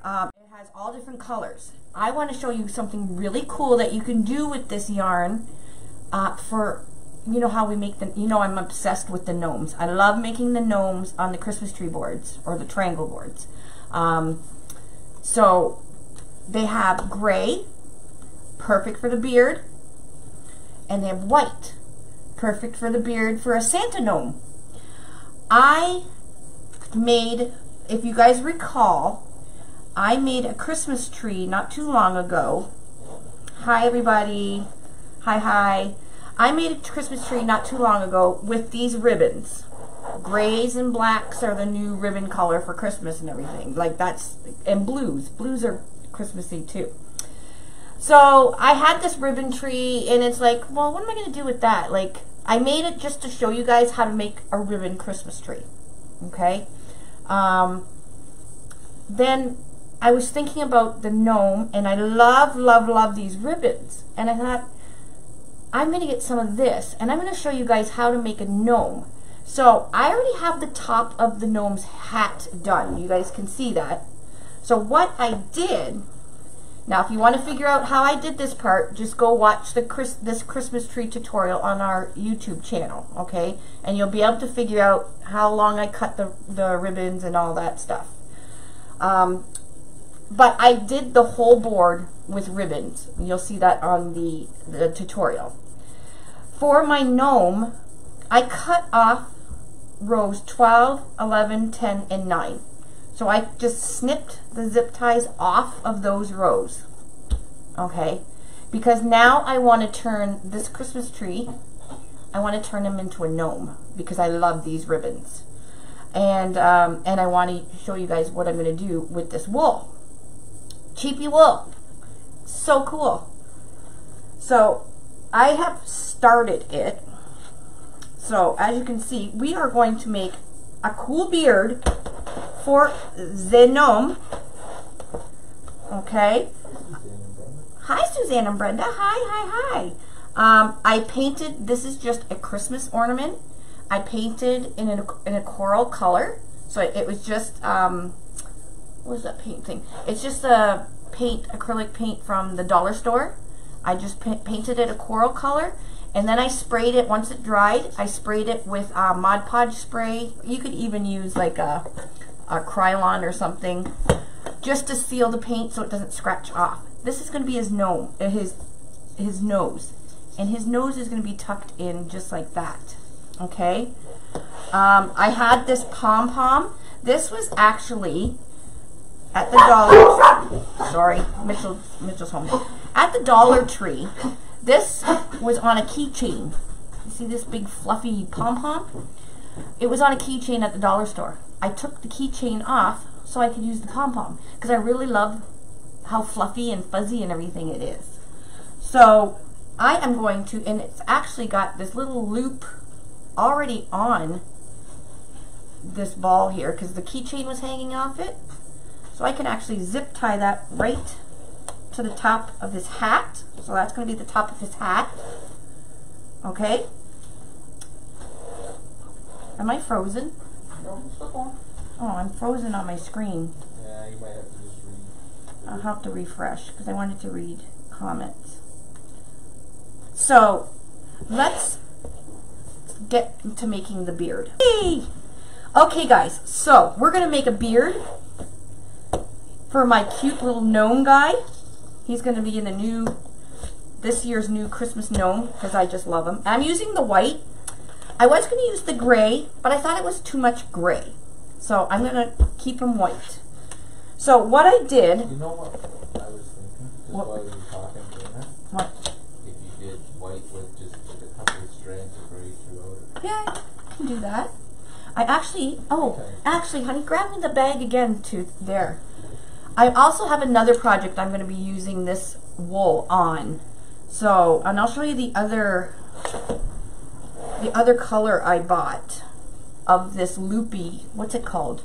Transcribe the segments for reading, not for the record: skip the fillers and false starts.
It has all different colors. I want to show you something really cool that you can do with this yarn for, you know how we make the, you know I'm obsessed with the gnomes. I love making the gnomes on the Christmas tree boards or the triangle boards. So they have gray, perfect for the beard, and they have white, perfect for the beard for a Santa gnome. I made, if you guys recall, I made a Christmas tree not too long ago. Hi everybody. Hi. I made a Christmas tree not too long ago with these ribbons. Grays and blacks are the new ribbon color for Christmas and everything. Like that's, and blues. Blues are Christmassy too. So I had this ribbon tree and it's like, well, what am I going to do with that? Like, I made it just to show you guys how to make a ribbon Christmas tree. Okay? Then I was thinking about the gnome, and I love these ribbons. And I thought, I'm going to get some of this, and I'm going to show you guys how to make a gnome. So I already have the top of the gnome's hat done. You guys can see that. So what I did, now if you want to figure out how I did this part, just go watch this Christmas tree tutorial on our YouTube channel, okay? And you'll be able to figure out how long I cut the ribbons and all that stuff. But I did the whole board with ribbons. You'll see that on the tutorial. For my gnome, I cut off rows 12, 11, 10, and 9. So I just snipped the zip ties off of those rows. Okay? Because now I want to turn this Christmas tree, I want to turn him into a gnome because I love these ribbons. And I want to show you guys what I'm going to do with this wool. Cheapy wool. So cool. So I have started it. So as you can see, we are going to make a cool beard for the gnome. Okay. Hi Suzanne and Brenda. Hi. I painted, this is just a Christmas ornament. I painted in a coral color. So it was just what is that paint thing? It's just a acrylic paint from the dollar store. I just painted it a coral color, and then I sprayed it. Once it dried, I sprayed it with Mod Podge spray. You could even use like a Krylon or something, just to seal the paint so it doesn't scratch off. This is going to be his nose, and his nose is going to be tucked in just like that. Okay. I had this pom-pom. This was actually at the Mitchell's home. At the Dollar Tree, this was on a keychain. You see this big fluffy pom-pom? It was on a keychain at the dollar store. I took the keychain off so I could use the pom-pom because I really love how fluffy and fuzzy and everything it is. So I am going to, and it's actually got this little loop already on this ball here because the keychain was hanging off it. So I can actually zip tie that right to the top of his hat. So that's going to be the top of his hat. Okay. Am I frozen? No, still on. Oh, I'm frozen on my screen. Yeah, you might have to just read. I'll have to refresh because I wanted to read comments. So let's get to making the beard. Hey! Okay guys, so we're going to make a beard for my cute little gnome guy. He's going to be in this year's new Christmas gnome because I just love him. I'm using the white. I was going to use the gray, but I thought it was too much gray. So I'm going to keep him white. So what I did... You know what I was thinking? Just while you were talking, Dana? What? If you did white with just a couple of strands of gray throughout it. Yeah, I can do that. I actually... Oh, actually, honey, grab me the bag again to there. I also have another project I'm going to be using this wool on. So, and I'll show you the other color I bought of this loopy, what's it called?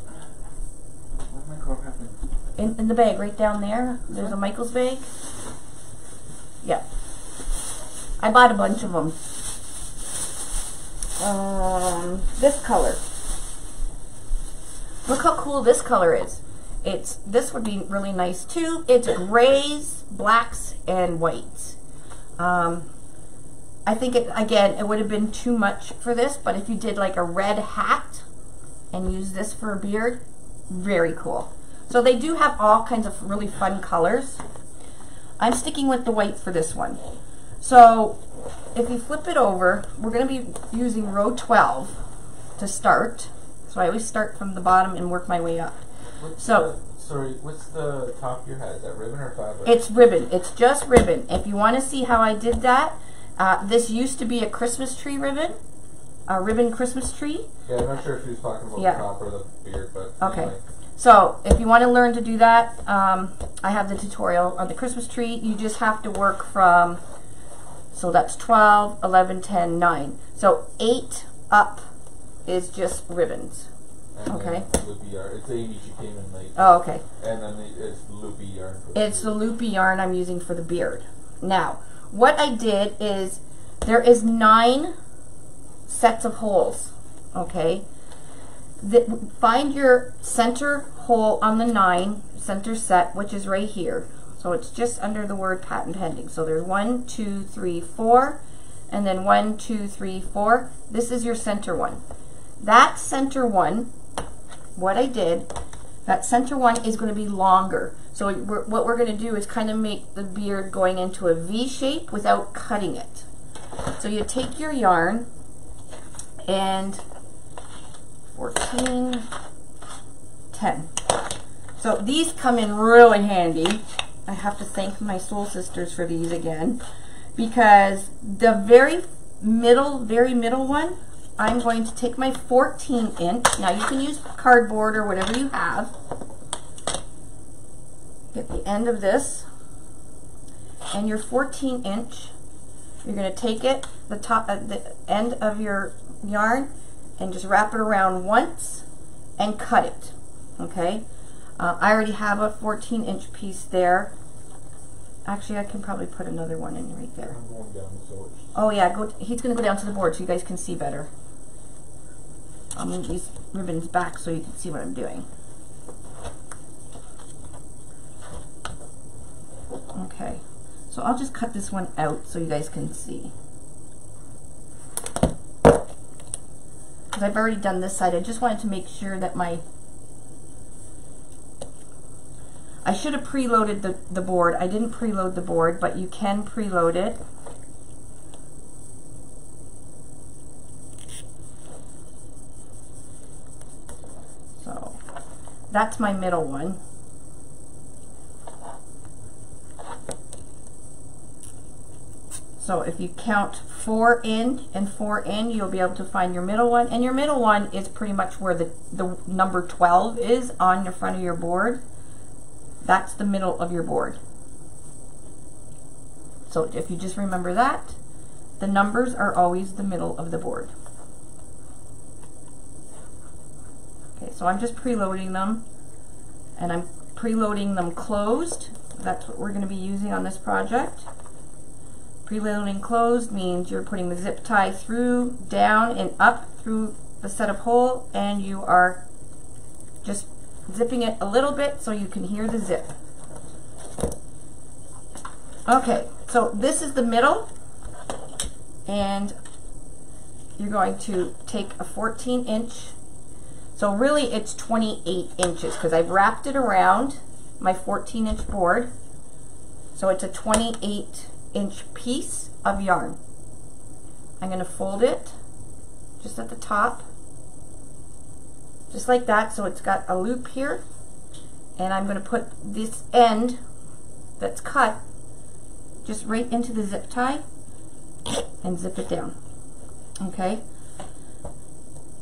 What am I going to happen? In the bag, right down there. There's a Michael's bag. Yeah. I bought a bunch of them. This color. Look how cool this color is. this would be really nice too. It's grays, blacks, and whites. I think it would have been too much for this, but if you did like a red hat and use this for a beard, very cool. So they do have all kinds of really fun colors. I'm sticking with the white for this one. So if you flip it over, we're going to be using row 12 to start. So I always start from the bottom and work my way up. Sorry, what's the top of your hat? Is that ribbon or fabric? It's ribbon. It's just ribbon. If you want to see how I did that, this used to be a Christmas tree ribbon, a ribbon Christmas tree. Yeah, I'm not sure if she was talking about the top or the beard, but okay. Anyway. So if you want to learn to do that, I have the tutorial on the Christmas tree. You just have to work from, so that's 12, 11, 10, 9. So 8 up is just ribbons. And okay. Loopy yarn. It's Amy, she came in late. Oh, okay. And then it's loopy yarn. It's the loopy yarn I'm using for the beard. Now, what I did is, there is 9 sets of holes, okay? Find your center hole on the 9 center set, which is right here. So it's just under the word patent pending. So there's 1, 2, 3, 4, and then 1, 2, 3, 4. This is your center one. That center one, what I did, that center one is going to be longer. So what we're going to do is kind of make the beard going into a V shape without cutting it. So you take your yarn and 14, 10. So these come in really handy. I have to thank my soul sisters for these again, because the very middle one, I'm going to take my 14 inch. Now you can use cardboard or whatever you have. Get the end of this, and your 14 inch, you're going to take it, the end of your yarn, and just wrap it around once and cut it. Okay, I already have a 14 inch piece there. Actually, I can probably put another one in right there. I'm going down, so oh yeah, he's going to go down to the board so you guys can see better. I'll move these ribbons back so you can see what I'm doing. Okay, so I'll just cut this one out so you guys can see. Because I've already done this side, I just wanted to make sure that I should have preloaded the board. I didn't preload the board, but you can preload it. So that's my middle one. So if you count 4 in and 4 in, you'll be able to find your middle one. And your middle one is pretty much where the number 12 is on the front of your board. That's the middle of your board. So if you just remember that, the numbers are always the middle of the board. Okay, so I'm just preloading them, and I'm preloading them closed. That's what we're going to be using on this project. Preloading closed means you're putting the zip tie through, down, and up through the set of hole, and you are just zipping it a little bit so you can hear the zip. Okay, so this is the middle, and you're going to take a 14 inch, so really it's 28 inches because I've wrapped it around my 14 inch board, so it's a 28 inch piece of yarn. I'm going to fold it just at the top, just like that, so it's got a loop here, and I'm going to put this end that's cut just right into the zip tie and zip it down. Okay,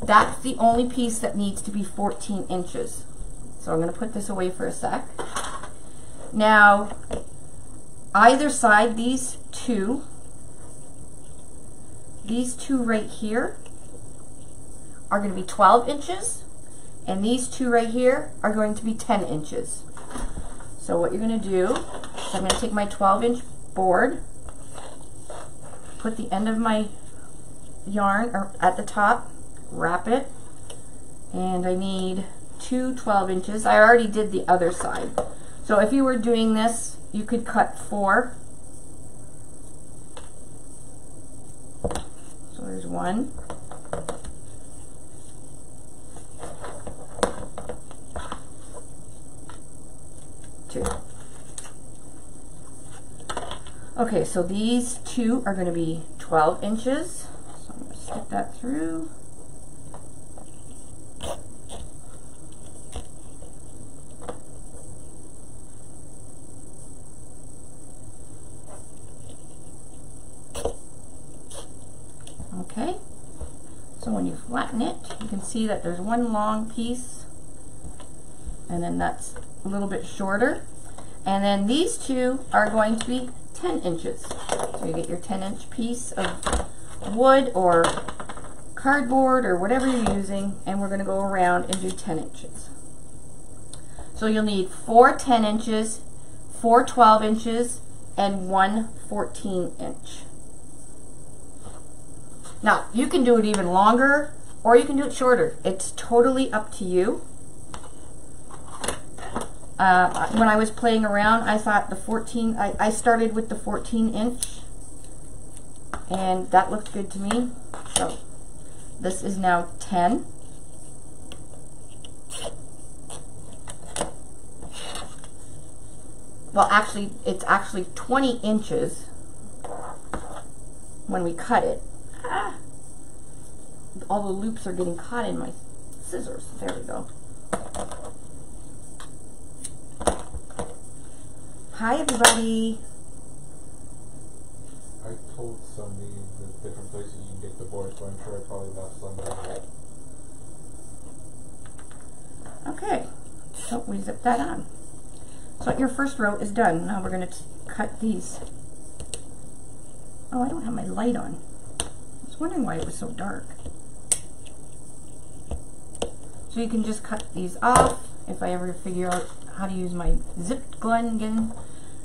that's the only piece that needs to be 14 inches. So I'm going to put this away for a sec. Now either side, these two right here are going to be 12 inches, and these two right here are going to be 10 inches. So what you're going to do is I'm going to take my 12-inch board, put the end of my yarn at the top, wrap it, and I need two 12 inches. I already did the other side. So if you were doing this, you could cut 4. So there's 1. Okay, so these 2 are going to be 12 inches. So I'm going to stick that through. Okay, so when you flatten it, you can see that there's one long piece, and then that's a little bit shorter. And then these 2 are going to be 10 inches. So you get your 10-inch piece of wood or cardboard or whatever you're using, and we're going to go around and do 10 inches. So you'll need 4 10 inches, 4 12 inches, and 1 14 inch. Now, you can do it even longer, or you can do it shorter. It's totally up to you. When I was playing around, I thought the 14, I started with the 14 inch, and that looked good to me. So this is now 10. Well, actually, it's actually 20 inches when we cut it. Ah, all the loops are getting caught in my scissors. There we go. Hi, everybody. I told somebody the different places you can get the boards, but I'm sure I probably left somewhere. Okay, so we zip that on. So your first row is done. Now we're going to cut these. Oh, I don't have my light on. I was wondering why it was so dark. So you can just cut these off. If I ever figure out how to use my zipped gun again,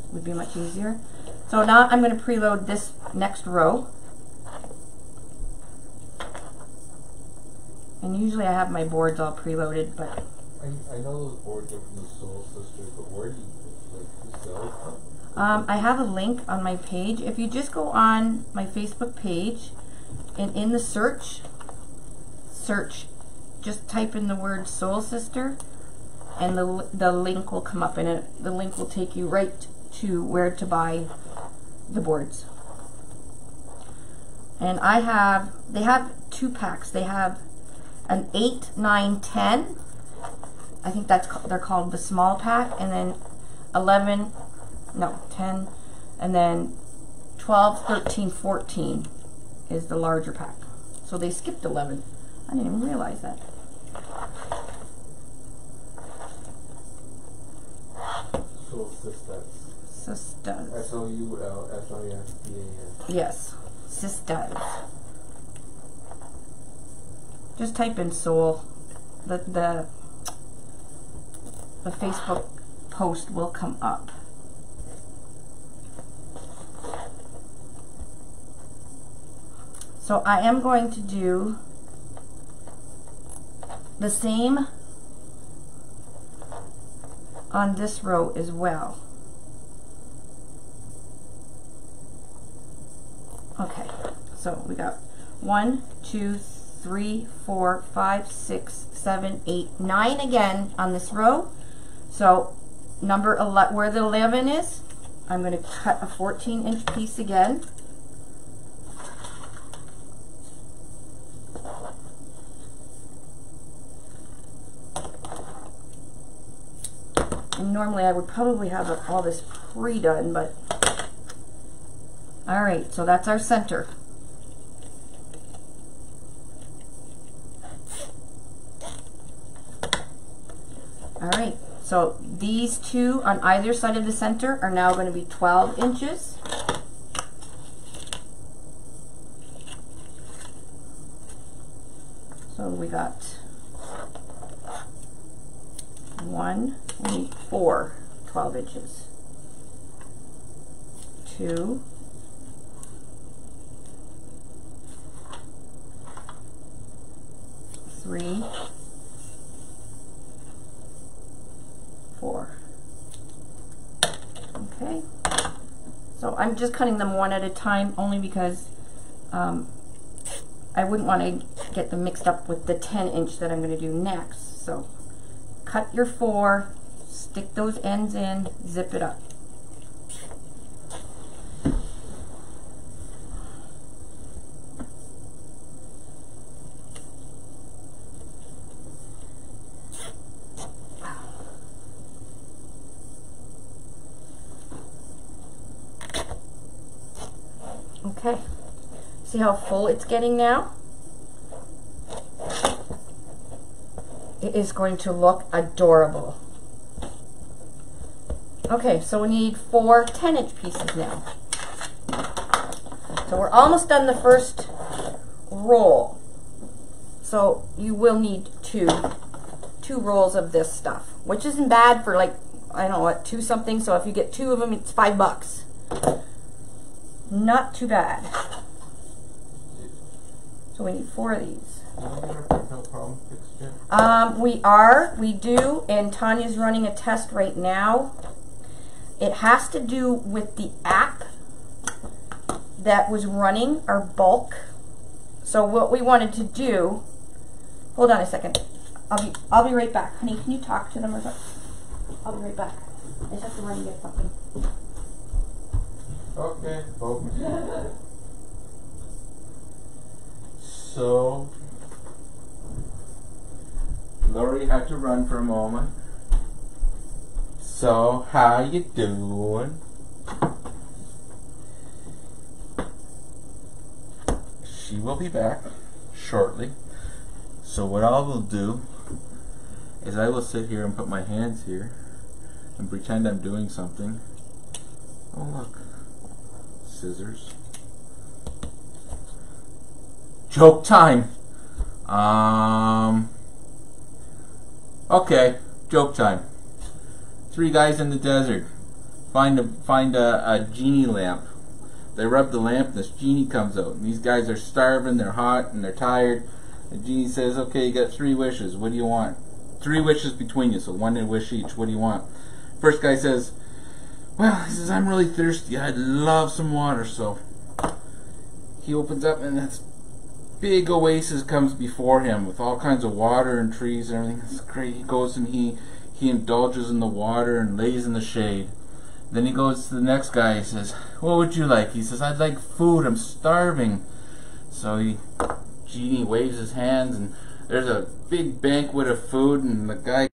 it would be much easier. So now I'm going to preload this next row. And usually I have my boards all preloaded, but I know those boards are from the Soul Sisters, but where do you sell them? I have a link on my page. If you just go on my Facebook page and in the search, just type in the word Soul Sister, and the link will come up, and the link will take you right to where to buy the boards. And they have 2 packs. They have an 8, 9, 10. I think they're called the small pack, and then 10, and then 12, 13, 14 is the larger pack. So they skipped 11. I didn't even realize that. Soul Sisters. Sisters. SOULSISTAS. Yes, sisters. Just type in soul. The Facebook post will come up. So I am going to do the same on this row as well. Okay, so we got 1, 2, 3, 4, 5, 6, 7, 8, 9 again on this row. So number 11, where the 11 is, I'm going to cut a 14-inch piece again. And normally I would probably have all this pre-done, but all right, so that's our center. All right, so these 2 on either side of the center are now going to be 12 inches. So we got 1, we need 4 12 inches. 2, 3, I'm just cutting them one at a time, only because I wouldn't want to get them mixed up with the 10-inch that I'm going to do next. So cut your 4, stick those ends in, zip it up. Okay, see how full it's getting now? It is going to look adorable. Okay, so we need 4 10-inch pieces now. So we're almost done the first roll. So you will need two rolls of this stuff, which isn't bad for, like, I don't know what, 2 something. So if you get 2 of them, it's $5. Not too bad. So we need 4 of these. We do, and Tanya's running a test right now. It has to do with the app that was running our bulk. So what we wanted to do, hold on a second. I'll be right back. Honey, can you talk to them or something? I'll be right back. I just have to run and get something. Okay, folks. So, Lori had to run for a moment. So, how you doing? She will be back shortly. So what I will do is I will sit here and put my hands here and pretend I'm doing something. Oh look. Scissors. Joke time. Okay, joke time. 3 guys in the desert find a genie lamp. They rub the lamp and this genie comes out. And these guys are starving, they're hot, and they're tired. The genie says, okay, you got 3 wishes. What do you want? 3 wishes between you, so 1 wish each. What do you want? First guy says, well, he says, I'm really thirsty. I'd love some water. So he opens up and this big oasis comes before him with all kinds of water and trees and everything. It's great. He goes and he indulges in the water and lays in the shade. Then he goes to the next guy. He says, what would you like? He says, I'd like food. I'm starving. So Genie waves his hands and there's a big banquet of food, and the guy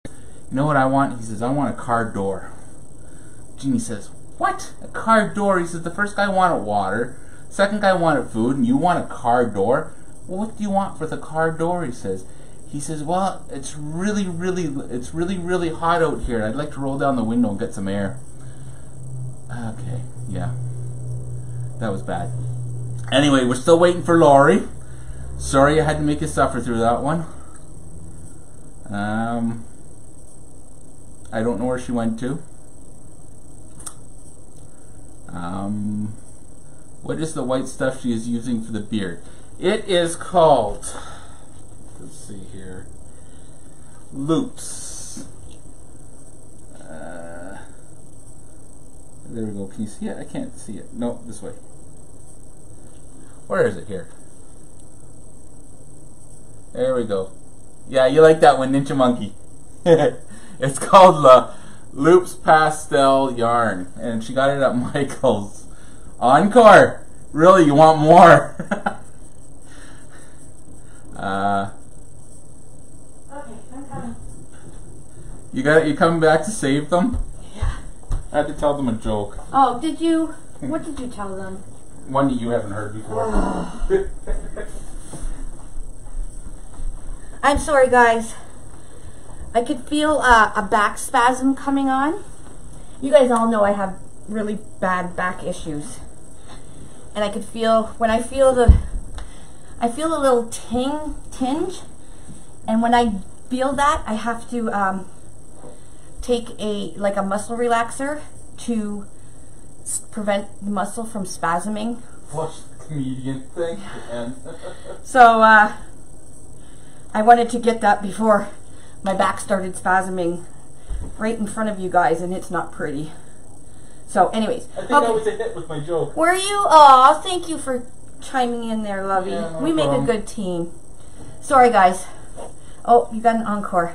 you know what I want? He says, I want a car door. Genie says, what? A car door? He says, the first guy wanted water, second guy wanted food, and you want a car door? Well, what do you want for the car door? He says, well, it's really hot out here. I'd like to roll down the window and get some air. Okay, yeah. That was bad. Anyway, we're still waiting for Lori. Sorry I had to make you suffer through that one. I don't know where she went to. What is the white stuff she is using for the beard? It is called, let's see here, loops. There we go. Can you see it? I can't see it. No, this way. Where is it? Here. There we go. Yeah, you like that one, Ninja Monkey. It's called Loops Pastel Yarn, and she got it at Michael's. Encore! Really, you want more? Okay, I'm coming. You coming back to save them? Yeah. I had to tell them a joke. Oh, did you? What did you tell them? One that you haven't heard before. I'm sorry, guys. I could feel a back spasm coming on. You guys all know I have really bad back issues. And I could feel, when I feel a little tinge. And when I feel that, I have to take a muscle relaxer to prevent the muscle from spasming. What's the comedian thing? So I wanted to get that before my back started spasming right in front of you guys, and it's not pretty. So anyways. I think I was a hit with my joke. Were you? Aw, thank you for chiming in there, Lovey. Yeah, no we make problem. a good team. Sorry, guys. Oh, you got an encore.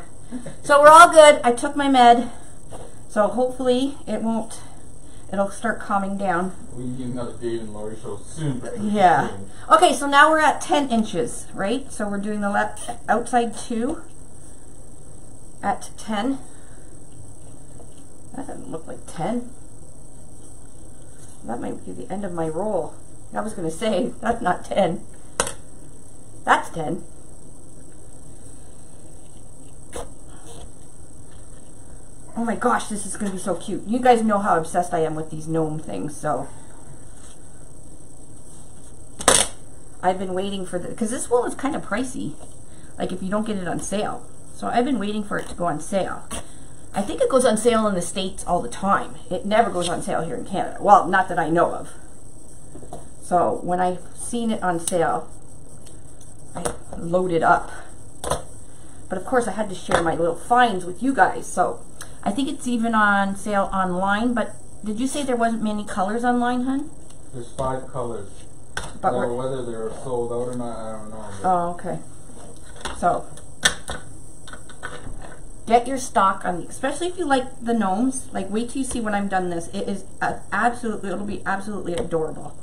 So we're all good. I took my med. So hopefully it'll start calming down. We need another Dave and Laurie show soon. Yeah. Okay, so now we're at 10 inches, right? So we're doing the left outside 2 at 10. That doesn't look like 10. That might be the end of my roll. I was going to say, that's not 10. That's 10. Oh my gosh, this is going to be so cute. You guys know how obsessed I am with these gnome things, so. I've been waiting for because this wool is kind of pricey. Like if you don't get it on sale. So I've been waiting for it to go on sale. I think it goes on sale in the States all the time. It never goes on sale here in Canada. Well, not that I know of. So when I seen it on sale, I loaded up. But of course I had to share my little finds with you guys. So I think it's even on sale online. But did you say there wasn't many colors online, hun? There's 5 colors. But now, whether they're sold out or not, I don't know. Oh, okay. So get your stock on, especially if you like the gnomes. Like, wait till you see when I'm done this. It is absolutely, it'll be absolutely adorable.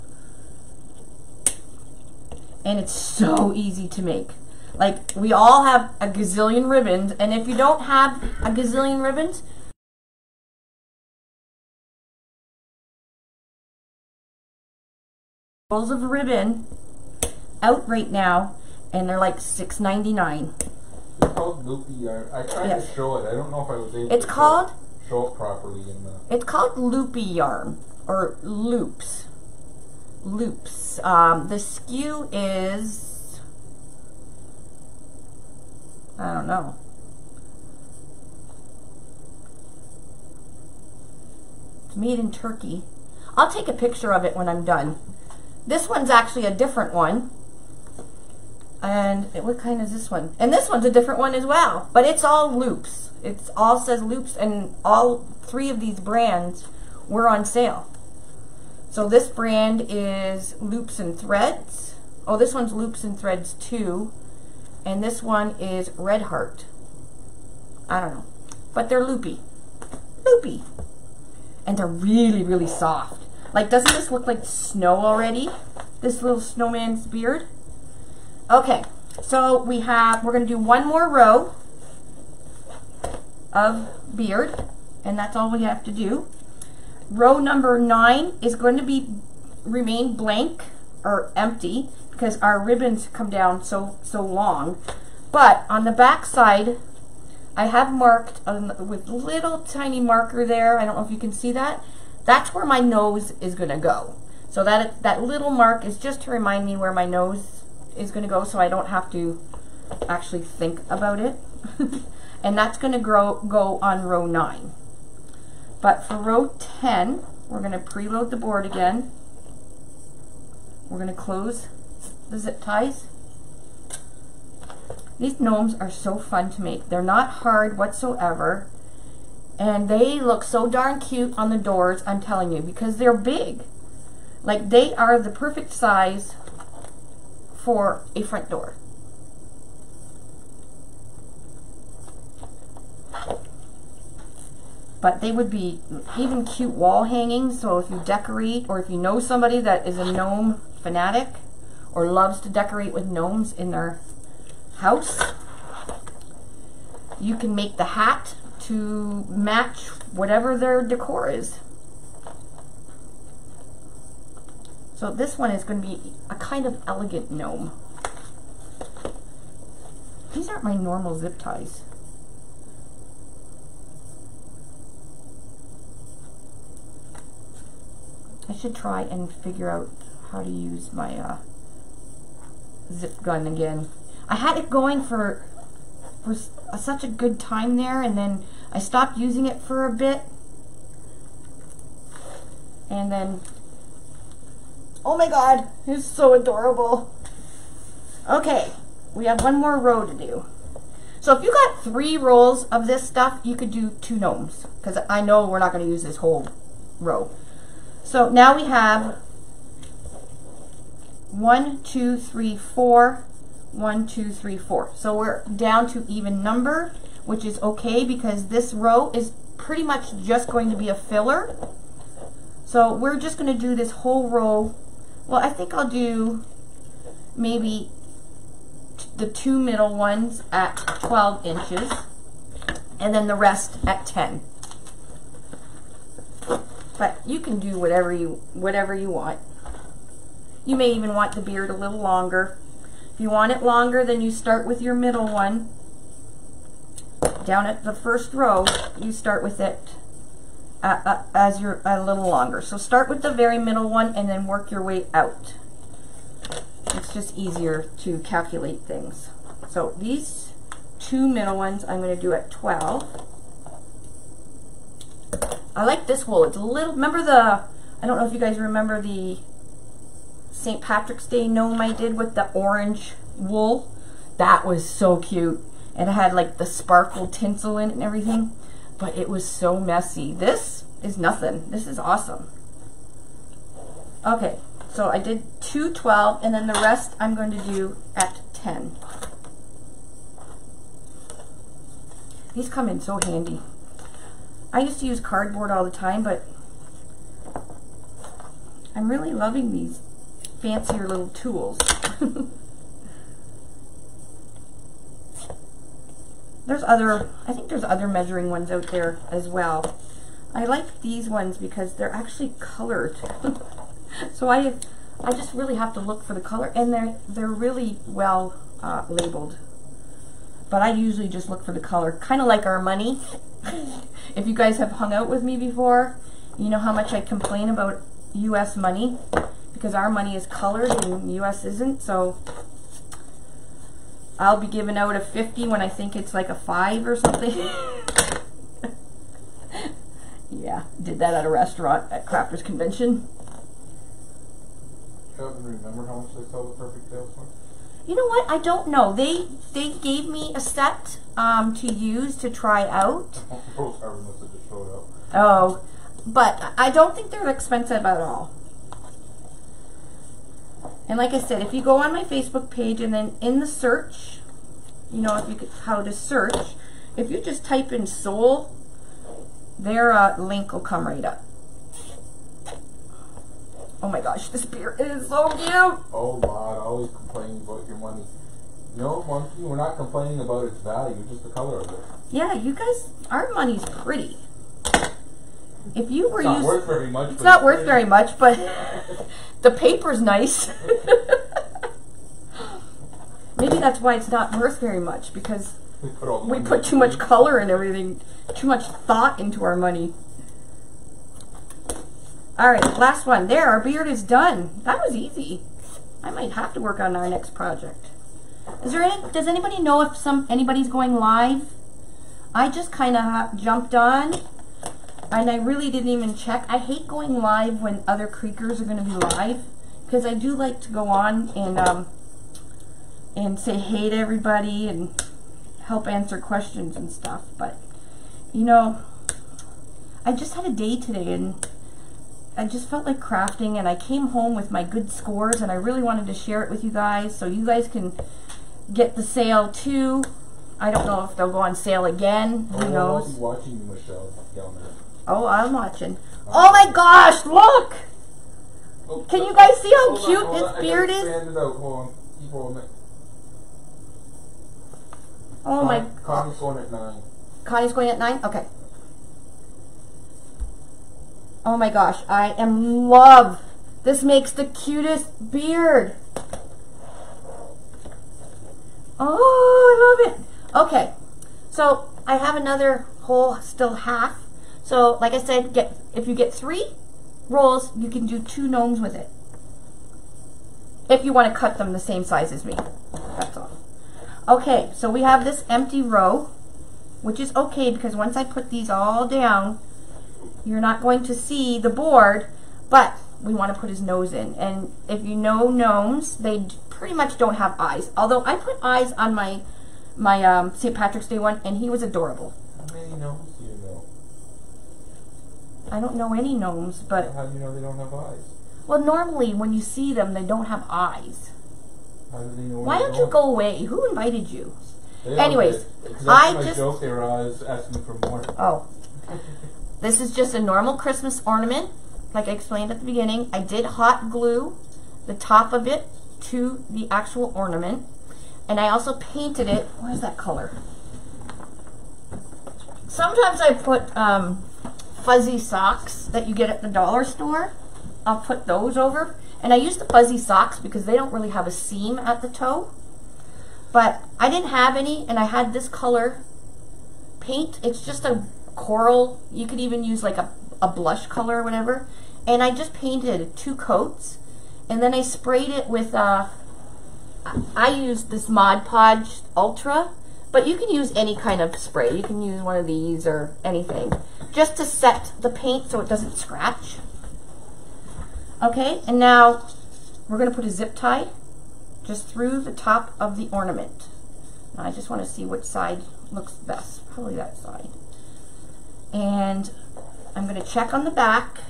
And it's so easy to make. Like, we all have a gazillion ribbons, and if you don't have a gazillion ribbons, rolls of ribbon out right now, and they're like $6.99. It's called loopy yarn. I tried to show it. I don't know if I was able to show it properly in the. It's called loopy yarn or loops. Loops. The SKU is, I don't know. It's made in Turkey. I'll take a picture of it when I'm done. This one's actually a different one. And what kind is this one? And this one's a different one as well. But it's all loops. It all says loops, and all 3 of these brands were on sale. So this brand is Loops and Threads. Oh, this one's Loops and Threads 2. And this one is Red Heart. I don't know. But they're loopy. Loopy. And they're really, really soft. Like, doesn't this look like snow already? This little snowman's beard? Okay, so we're going to do one more row of beard, and that's all we have to do. Row number 9 is going to remain blank or empty because our ribbons come down so long. But on the back side, I have marked with little tiny marker there. I don't know if you can see that. That's where my nose is going to go. So that little mark is just to remind me where my nose is going to go, so I don't have to actually think about it. And that's going to go on row 9. But for row 10, we're going to preload the board again. We're going to close the zip ties. These gnomes are so fun to make. They're not hard whatsoever. And they look so darn cute on the doors, I'm telling you, because they're big. Like, they are the perfect size for a front door. But they would be even cute wall hangings, so if you decorate, or if you know somebody that is a gnome fanatic, or loves to decorate with gnomes in their house, you can make the hat to match whatever their decor is. So this one is going to be a kind of elegant gnome. These aren't my normal zip ties. I should try and figure out how to use my zip gun again. I had it going for such a good time there, and then I stopped using it for a bit, and then, oh my god, it's so adorable. Okay, we have one more row to do. So if you got 3 rolls of this stuff, you could do 2 gnomes, because I know we're not going to use this whole row. So now we have 1, 2, 3, 4, 1, 2, 3, 4. So we're down to even number, which is okay because this row is pretty much just going to be a filler. So we're just going to do this whole row. Well, I think I'll do maybe the 2 middle ones at 12 inches and then the rest at 10. But you can do whatever you want. You may even want the beard a little longer. If you want it longer, then you start with your middle one. Down at the first row, you start with it as you're a little longer. So start with the very middle one and then work your way out. It's just easier to calculate things. So these 2 middle ones I'm going to do at 12. I like this wool. It's a little, remember the, I don't know if you guys remember the St. Patrick's Day gnome I did with the orange wool? That was so cute. And it had like the sparkle tinsel in it and everything. But it was so messy. This is nothing. This is awesome. Okay, so I did 2 12 and then the rest I'm going to do at 10. These come in so handy. I used to use cardboard all the time, but I'm really loving these fancier little tools. I think there's other measuring ones out there as well. I like these ones because they're actually colored. So I just really have to look for the color, and they're really well labeled. But I usually just look for the color, kind of like our money. If you guys have hung out with me before, you know how much I complain about U.S. money, because our money is colored and U.S. isn't. So I'll be giving out a 50 when I think it's like a 5 or something. Yeah, did that at a restaurant at Crafters Convention. Do you happen to remember how much they sell the perfect tails for? You know what? I don't know. They gave me a set to use to try out. Oh, but I don't think they're expensive at all. And like I said, if you go on my Facebook page and then in the search, you know, if you could, how to search, if you just type in soul, their link will come right up. Oh my gosh, this beer is so cute! Oh, Lord, always complaining about your money. No, Monkey, we're not complaining about its value, just the color of it. Yeah, you guys, our money's pretty. If you were it's not worth very much. It's not worth very much, but the paper's nice. Maybe that's why it's not worth very much, because we put too much color and everything, too much thought into our money. Alright, last one. There, our beard is done. That was easy. I might have to work on our next project. Does anybody know if anybody's going live? I just kind of jumped on, and I really didn't even check. I hate going live when other creekers are going to be live, because I do like to go on and say hey to everybody and help answer questions and stuff. But, you know, I just had a day today, and I just felt like crafting, and I came home with my good scores, and I really wanted to share it with you guys so you guys can get the sale too. I don't know if they'll go on sale again. Who knows? I'll be watching you, Michelle, down there. Oh, I'm watching. Oh my gosh, look! Oh, can you guys see how cute this beard is? Stand it out. Hold on. Keep holding it. Oh my... Connie's going at 9. Connie's going at 9? Okay. Oh my gosh, I am in love. This makes the cutest beard. Oh, I love it. Okay, so I have another whole still half. So like I said, if you get 3 rolls, you can do 2 gnomes with it. If you want to cut them the same size as me. That's all. Okay, so we have this empty row, which is okay because once I put these all down, you're not going to see the board, but we want to put his nose in. And if you know gnomes, they pretty much don't have eyes. Although I put eyes on my my St. Patrick's Day one, and he was adorable. How many gnomes do you know? I don't know any gnomes, but... How do you know they don't have eyes? Well, normally when you see them, they don't have eyes. How do they know? Why don't you go away? Who invited you? They Anyways, I just... joke, they were always asking for more. Oh. This is just a normal Christmas ornament. Like I explained at the beginning, I did hot glue the top of it to the actual ornament. And I also painted it. Where's that color? Sometimes I put fuzzy socks that you get at the dollar store. I'll put those over. And I use the fuzzy socks because they don't really have a seam at the toe. But I didn't have any, and I had this color paint. It's just a coral. You could even use like a blush color or whatever. And I just painted 2 coats. And then I sprayed it with, I used this Mod Podge Ultra. But you can use any kind of spray. You can use one of these or anything. Just to set the paint so it doesn't scratch. Okay, and now we're going to put a zip tie just through the top of the ornament. Now I just want to see which side looks best. Probably that side. And I'm going to check on the back,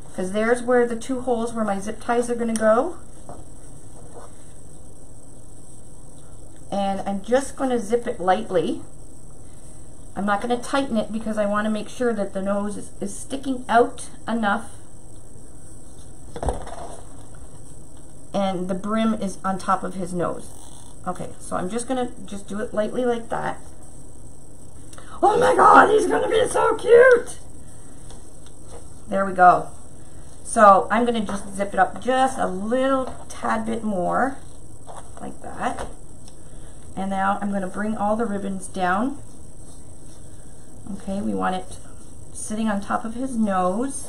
because there's where the 2 holes where my zip ties are going to go. And I'm just going to zip it lightly. I'm not going to tighten it because I want to make sure that the nose is sticking out enough and the brim is on top of his nose. Okay, so I'm just going to do it lightly like that. Oh my God, he's going to be so cute! There we go. So I'm going to just zip it up just a little tad bit more, like that. And now I'm going to bring all the ribbons down. Okay, we want it sitting on top of his nose.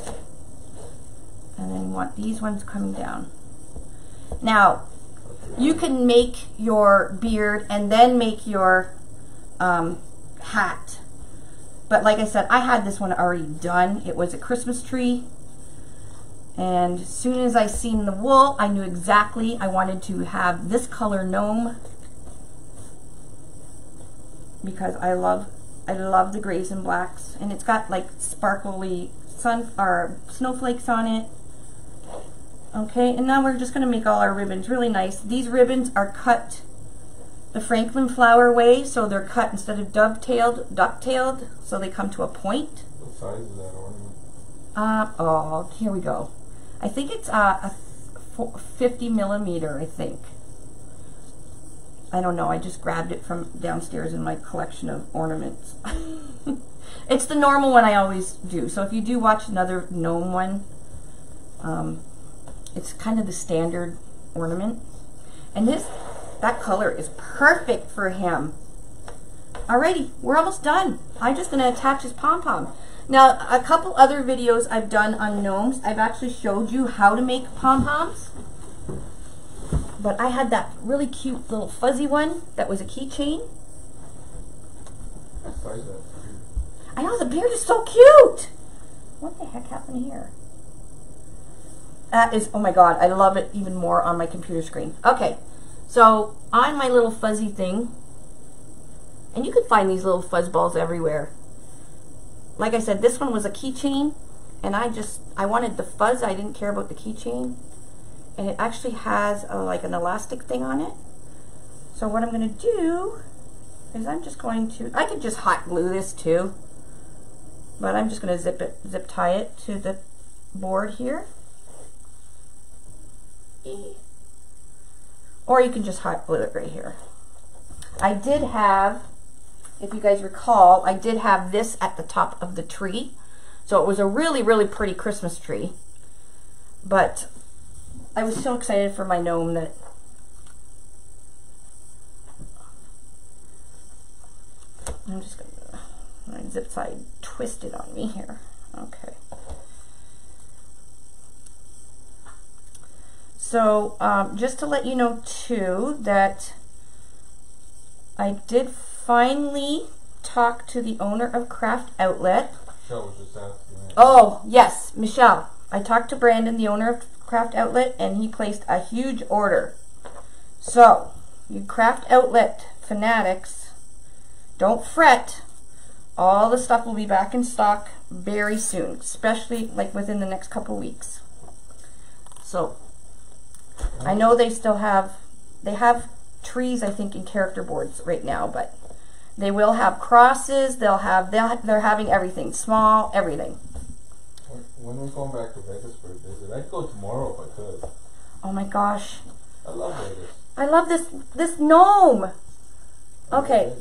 And then we want these ones coming down. Now, you can make your beard and then make your hat. But like I said, I had this one already done. It was a Christmas tree. And as soon as I seen the wool, I knew exactly I wanted to have this color gnome. Because I love the grays and blacks. And it's got like sparkly snowflakes on it. Okay, and now we're just going to make all our ribbons really nice. These ribbons are cut the Franklin flower way, so they're cut instead of ducktailed, so they come to a point. What size is that ornament? Oh, here we go. I think it's a 50 millimeter, I think. I don't know, I just grabbed it from downstairs in my collection of ornaments. It's the normal one I always do, so if you do watch another gnome one, it's kind of the standard ornament. And that color is perfect for him. Alrighty, we're almost done. I'm just going to attach his pom-pom. Now, a couple other videos I've done on gnomes, I've actually showed you how to make pom-poms. But I had that really cute little fuzzy one that was a keychain. What size is that? I know, the beard is so cute! What the heck happened here? That is, oh my God, I love it even more on my computer screen. Okay, so on my little fuzzy thing, and you can find these little fuzz balls everywhere. Like I said, this one was a keychain, and I wanted the fuzz, I didn't care about the keychain. And it actually has like an elastic thing on it. So what I'm going to do is I'm just going to, I could just hot glue this too, but I'm just going to zip tie it to the board here. Or you can just hot glue it right here. I did have, if you guys recall, I did have this at the top of the tree. So it was a really, really pretty Christmas tree. But I was so excited for my gnome that I'm just going to, my zip tie twisted on me here. Okay. So just to let you know too that I did finally talk to the owner of Craft Outlet. Michelle was just asking me. Oh yes, Michelle. I talked to Brandon, the owner of Craft Outlet, and he placed a huge order. So, you Craft Outlet fanatics, don't fret. All the stuff will be back in stock very soon, especially like within the next couple weeks. So I know they still have, they have trees, I think, in character boards right now, but they will have crosses. They're having everything, small, everything. When are we going back to Vegas for a visit? I'd go tomorrow if I could. Oh my gosh, I love Vegas. I love this gnome. Okay,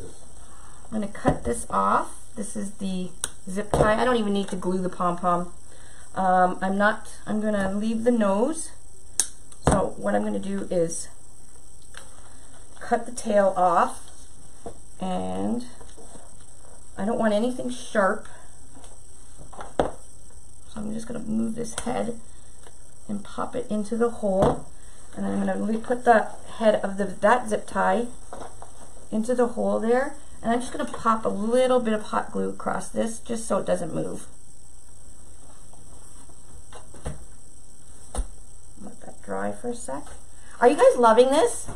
I'm gonna cut this off. This is the zip tie. I don't even need to glue the pom-pom. I'm gonna leave the nose. So what I'm gonna do is cut the tail off, and I don't want anything sharp. So I'm just gonna move this head and pop it into the hole. And I'm gonna put the head of that zip tie into the hole there. And I'm just going to pop a little bit of hot glue across this just so it doesn't move. Let that dry for a sec. Are you guys loving this?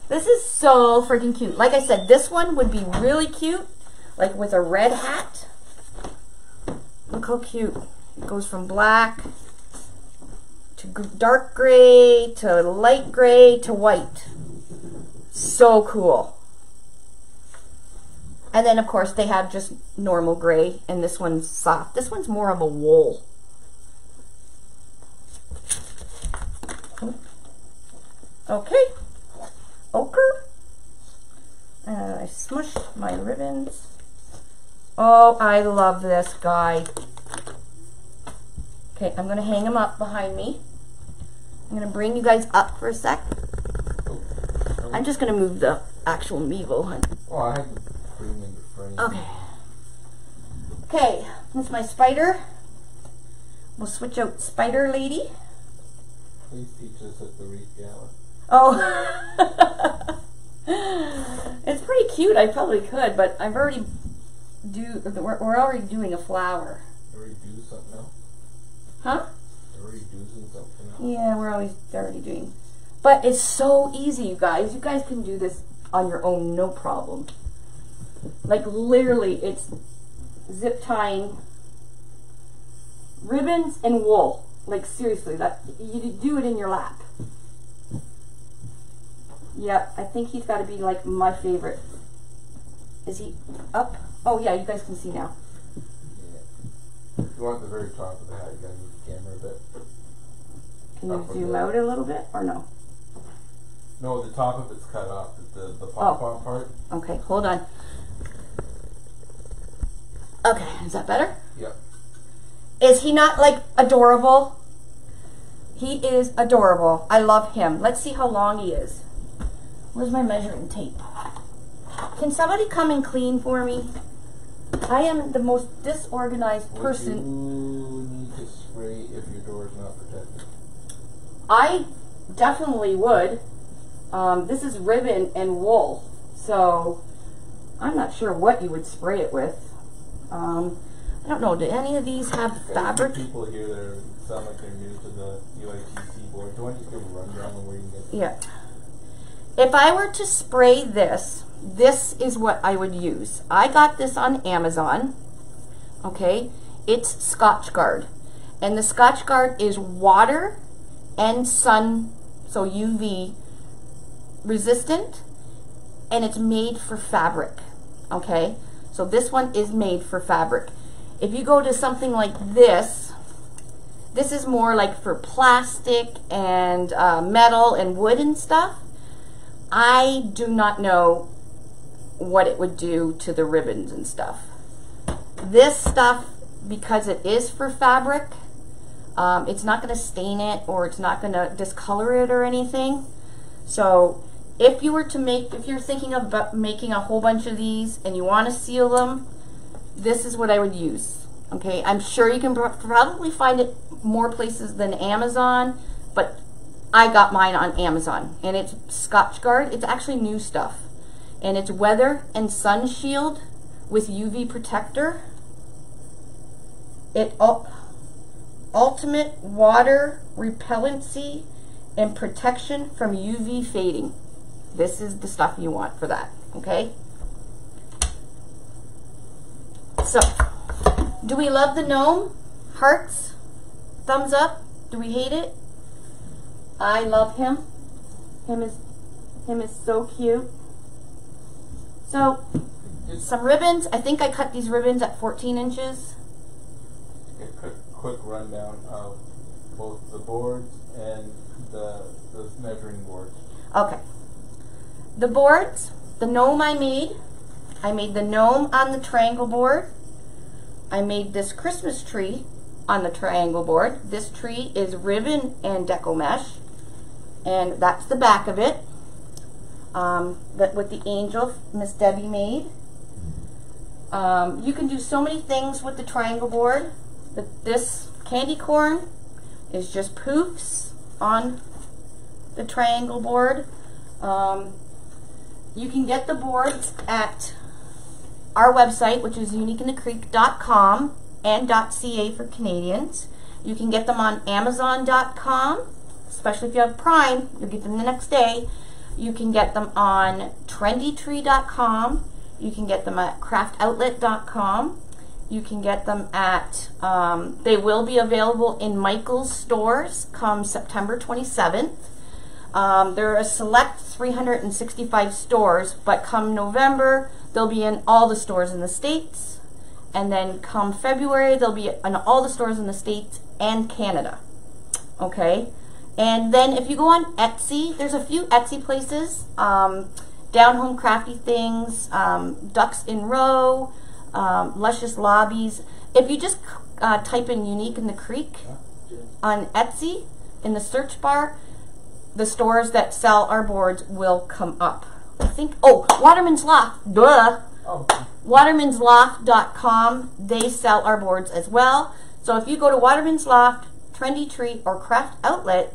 This is so freaking cute. Like I said, this one would be really cute, like with a red hat. Look how cute. It goes from black to dark gray to light gray to white. So cool. And then, of course, they have just normal gray, and this one's soft. This one's more of a wool. Okay. Ochre. And I smushed my ribbons. Oh, I love this guy. Okay, I'm going to hang him up behind me. I'm going to bring you guys up for a sec. I'm just going to move the actual Mevo. Oh, I had to bring in the frame. Okay. Okay, this is my spider. We'll switch out Spider Lady. Please teach us at the Wreath Gala. Oh. It's pretty cute. I probably could, but I've already we're already doing a flower. Already do something else? Huh? Already doing something else? Yeah, we're already doing. But it's so easy, you guys. You guys can do this on your own, no problem. Like literally, it's zip tying ribbons and wool. Like seriously, that you do it in your lap. Yep, I think he's got to be like my favorite. Is he up? Oh yeah, you guys can see now. Yeah. If you want the very top of the hat, you gotta move the camera a bit. Can you zoom out a little bit or no? No, the top of it's cut off. The pom-pom part. Okay, hold on. Okay, is that better? Yep. Is he not like adorable? He is adorable. I love him. Let's see how long he is. Where's my measuring tape? Can somebody come and clean for me? I am the most disorganized person. You need to spray if your door is not protected. I definitely would. This is ribbon and wool, so I'm not sure what you would spray it with. I don't know. Do any of these have fabric? People here that sound like they're new to the UITC board. Do you want to just give a rundown on where you can get them? Yeah. If I were to spray this, this is what I would use. I got this on Amazon. Okay, it's Scotch Guard, and the Scotch Guard is water and sun, so UV resistant, and it's made for fabric. Okay, so this one is made for fabric. If you go to something like this is more like for plastic and metal and wood and stuff. I do not know what it would do to the ribbons and stuff. This stuff, because it is for fabric, it's not going to stain it or it's not going to discolor it or anything. So if you were to make, if you're thinking about making a whole bunch of these and you want to seal them, this is what I would use. Okay, I'm sure you can probably find it more places than Amazon, but I got mine on Amazon, and it's Scotch Guard. It's actually new stuff, and it's weather and sun shield with UV protector. It ultimate water repellency and protection from UV fading. this is the stuff you want for that, okay? So, do we love the gnome? Hearts? Thumbs up? Do we hate it? I love him. Him is so cute. So, some ribbons. I think I cut these ribbons at 14 inches. A quick rundown of both the boards and the measuring boards. Okay. The boards, the gnome I made the gnome on the triangle board. I made this Christmas tree on the triangle board. This tree is ribbon and deco mesh, and that's the back of it. That with the angel Miss Debbie made. You can do so many things with the triangle board. This candy corn is just poofs on the triangle board. You can get the boards at our website, which is uniqueinthecreek.com and .ca for Canadians. You can get them on Amazon.com, especially if you have Prime, you'll get them the next day. You can get them on trendytree.com. You can get them at craftoutlet.com. You can get them at, they will be available in Michael's stores come September 27th. There are a select 365 stores, but come November, they'll be in all the stores in the States. And then come February, they'll be in all the stores in the States and Canada. Okay? And then if you go on Etsy, there's a few Etsy places. Down Home Crafty Things, Ducks in Row, Luscious Lobbies. If you just type in Unique in the Creek on Etsy in the search bar, the stores that sell our boards will come up. I think, oh, Waterman's Loft, duh. Oh. Watermansloft.com, they sell our boards as well. So if you go to Waterman's Loft, Trendy Tree, or Craft Outlet,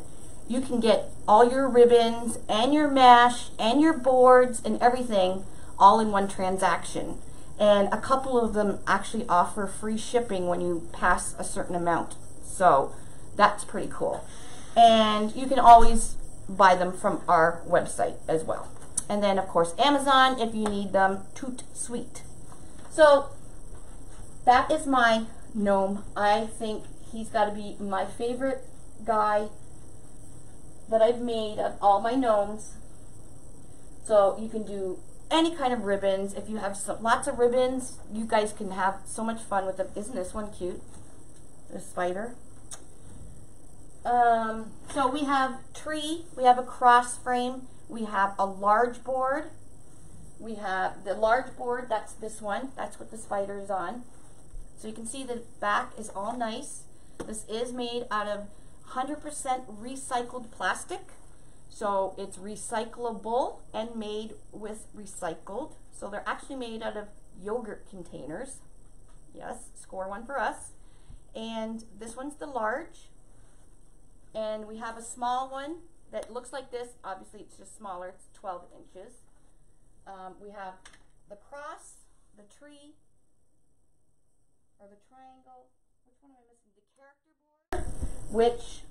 you can get all your ribbons and your mesh and your boards and everything all in one transaction. And a couple of them actually offer free shipping when you pass a certain amount. So that's pretty cool. And you can always buy them from our website as well. And then, of course, Amazon if you need them. Toot sweet. So that is my gnome. I think he's got to be my favorite guy that I've made of all my gnomes. So you can do any kind of ribbons. If you have lots of ribbons, you guys can have so much fun with them. Isn't this one cute? The spider. So we have tree, we have a cross frame, we have a large board. We have the large board, that's this one. That's what the spider is on. So you can see the back is all nice. This is made out of 100% recycled plastic. So it's recyclable and made with recycled. So they're actually made out of yogurt containers. Yes, score one for us. And this one's the large. And we have a small one that looks like this. Obviously it's just smaller, it's 12 inches. We have the cross, the tree, or the triangle. Which one am I missing? The character board, which